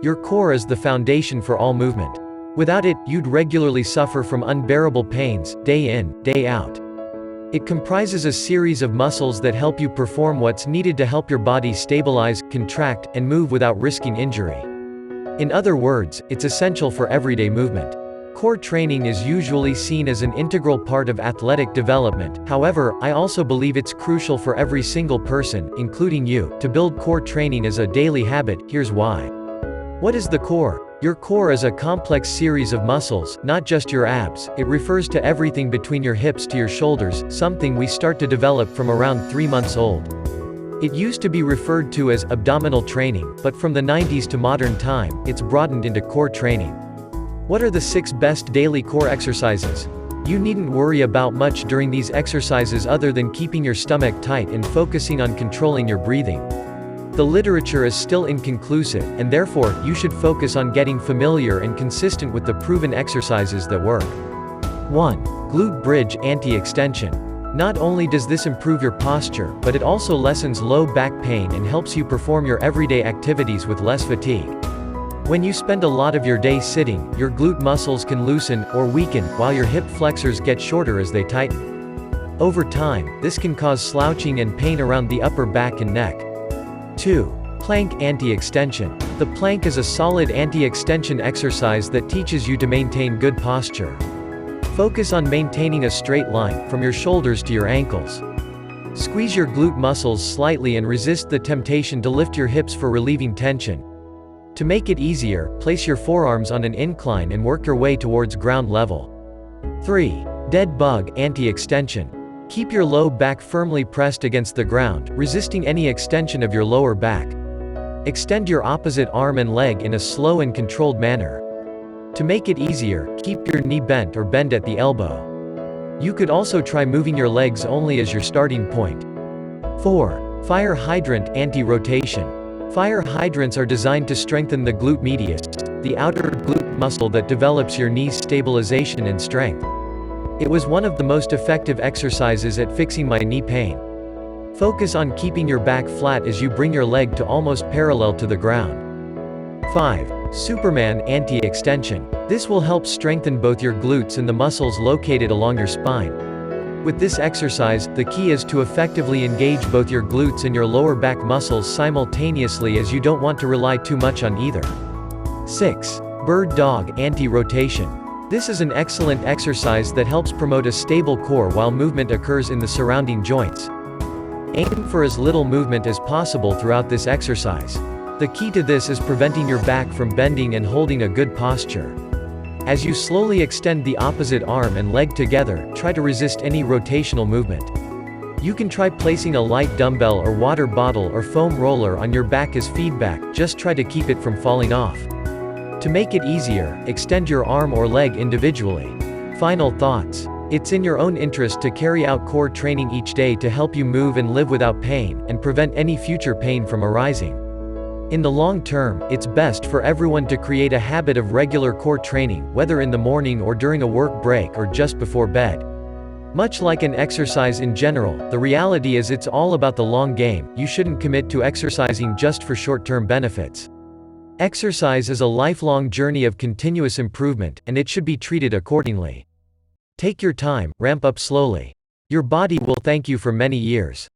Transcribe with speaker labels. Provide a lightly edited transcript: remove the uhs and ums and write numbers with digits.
Speaker 1: Your core is the foundation for all movement. Without it, you'd regularly suffer from unbearable pains, day in, day out. It comprises a series of muscles that help you perform what's needed to help your body stabilize, contract, and move without risking injury. In other words, it's essential for everyday movement. Core training is usually seen as an integral part of athletic development. However, I also believe it's crucial for every single person, including you, to build core training as a daily habit. Here's why. What is the core? Your core is a complex series of muscles, not just your abs. It refers to everything between your hips to your shoulders, something we start to develop from around 3 months old. It used to be referred to as abdominal training, but from the 90s to modern time, it's broadened into core training. What are the 6 best daily core exercises? You needn't worry about much during these exercises other than keeping your stomach tight and focusing on controlling your breathing. The literature is still inconclusive, and therefore, you should focus on getting familiar and consistent with the proven exercises that work. 1. Glute bridge anti-extension. Not only does this improve your posture, but it also lessens low back pain and helps you perform your everyday activities with less fatigue. When you spend a lot of your day sitting, your glute muscles can loosen, or weaken, while your hip flexors get shorter as they tighten. Over time, this can cause slouching and pain around the upper back and neck. 2. Plank anti-extension. The plank is a solid anti-extension exercise that teaches you to maintain good posture. Focus on maintaining a straight line, from your shoulders to your ankles. Squeeze your glute muscles slightly and resist the temptation to lift your hips for relieving tension. To make it easier, place your forearms on an incline and work your way towards ground level. 3. Dead bug anti-extension. Keep your low back firmly pressed against the ground, resisting any extension of your lower back. Extend your opposite arm and leg in a slow and controlled manner. To make it easier, keep your knee bent or bend at the elbow. You could also try moving your legs only as your starting point. 4. Fire hydrant anti-rotation. Fire hydrants are designed to strengthen the glute medius, the outer glute muscle that develops your knee's stabilization and strength. It was one of the most effective exercises at fixing my knee pain. Focus on keeping your back flat as you bring your leg to almost parallel to the ground. 5. Superman anti-extension. This will help strengthen both your glutes and the muscles located along your spine. With this exercise, the key is to effectively engage both your glutes and your lower back muscles simultaneously, as you don't want to rely too much on either. 6. Bird dog anti-rotation. This is an excellent exercise that helps promote a stable core while movement occurs in the surrounding joints. Aim for as little movement as possible throughout this exercise. The key to this is preventing your back from bending and holding a good posture. As you slowly extend the opposite arm and leg together, try to resist any rotational movement. You can try placing a light dumbbell or water bottle or foam roller on your back as feedback, just try to keep it from falling off. To make it easier, extend your arm or leg individually. Final thoughts. It's in your own interest to carry out core training each day to help you move and live without pain, and prevent any future pain from arising. In the long term, it's best for everyone to create a habit of regular core training, whether in the morning or during a work break or just before bed. Much like an exercise in general, the reality is it's all about the long game. You shouldn't commit to exercising just for short-term benefits. Exercise is a lifelong journey of continuous improvement, and it should be treated accordingly. Take your time, ramp up slowly. Your body will thank you for many years.